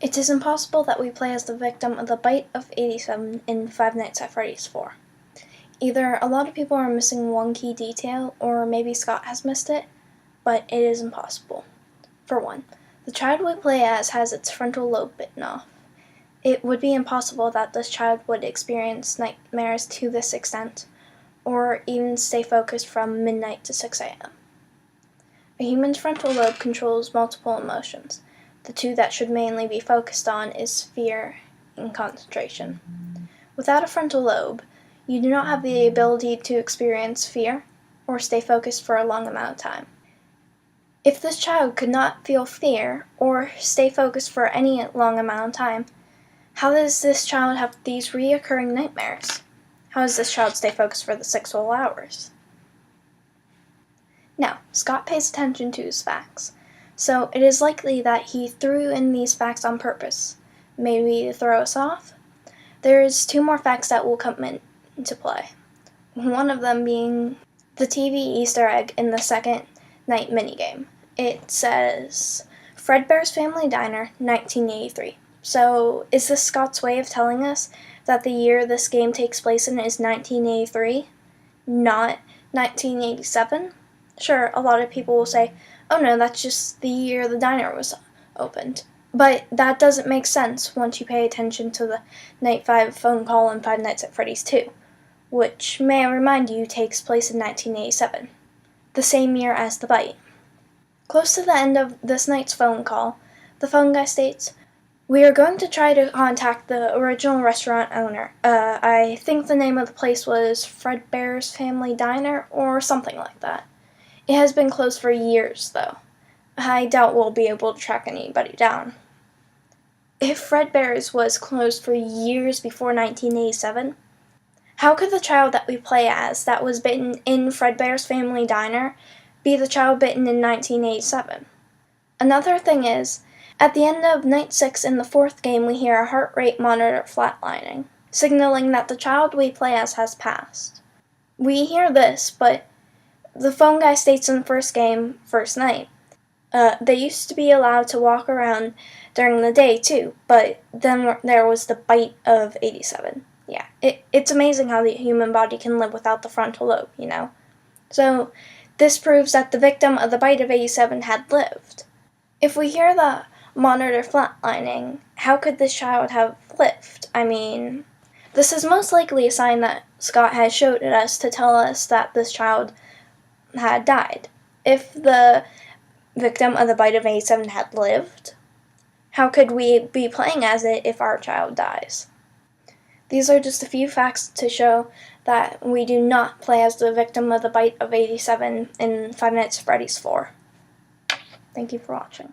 It is impossible that we play as the victim of the bite of 87 in Five Nights at Freddy's 4. Either a lot of people are missing one key detail, or maybe Scott has missed it, but it is impossible. For one, the child we play as has its frontal lobe bitten off. It would be impossible that this child would experience nightmares to this extent, or even stay focused from midnight to 6 a.m. A human's frontal lobe controls multiple emotions. The two that should mainly be focused on is fear and concentration. Without a frontal lobe, you do not have the ability to experience fear or stay focused for a long amount of time. If this child could not feel fear or stay focused for any long amount of time, how does this child have these reoccurring nightmares? How does this child stay focused for the 6 whole hours? Now, Scott pays attention to his facts, so it is likely that he threw in these facts on purpose, maybe to throw us off. There's 2 more facts that will come into play, one of them being the TV Easter egg in the second night minigame. It says, Fredbear's Family Diner, 1983. So, is this Scott's way of telling us that the year this game takes place in is 1983, not 1987? Sure, a lot of people will say, oh no, that's just the year the diner was opened. But that doesn't make sense once you pay attention to the Night 5 phone call in Five Nights at Freddy's 2, which, may I remind you, takes place in 1987, the same year as the bite. Close to the end of this night's phone call, the phone guy states, we are going to try to contact the original restaurant owner. I think the name of the place was Fredbear's Family Diner or something like that. It has been closed for years, though. I doubt we'll be able to track anybody down. If Fredbear's was closed for years before 1987, how could the child that we play as that was bitten in Fredbear's Family Diner be the child bitten in 1987? Another thing is, at the end of Night 6 in the 4th game, we hear a heart rate monitor flatlining, signaling that the child we play as has passed. We hear this, but the phone guy states in the first game, first night, they used to be allowed to walk around during the day too, but then there was the bite of 87. Yeah, it's amazing how the human body can live without the frontal lobe, you know? So, this proves that the victim of the bite of 87 had lived. If we hear the monitor flatlining, how could this child have lived? I mean, this is most likely a sign that Scott has showed us to tell us that this child had died. If the victim of the bite of 87 had lived, how could we be playing as it if our child dies? These are just a few facts to show that we do not play as the victim of the bite of 87 in Five Nights at Freddy's 4. Thank you for watching.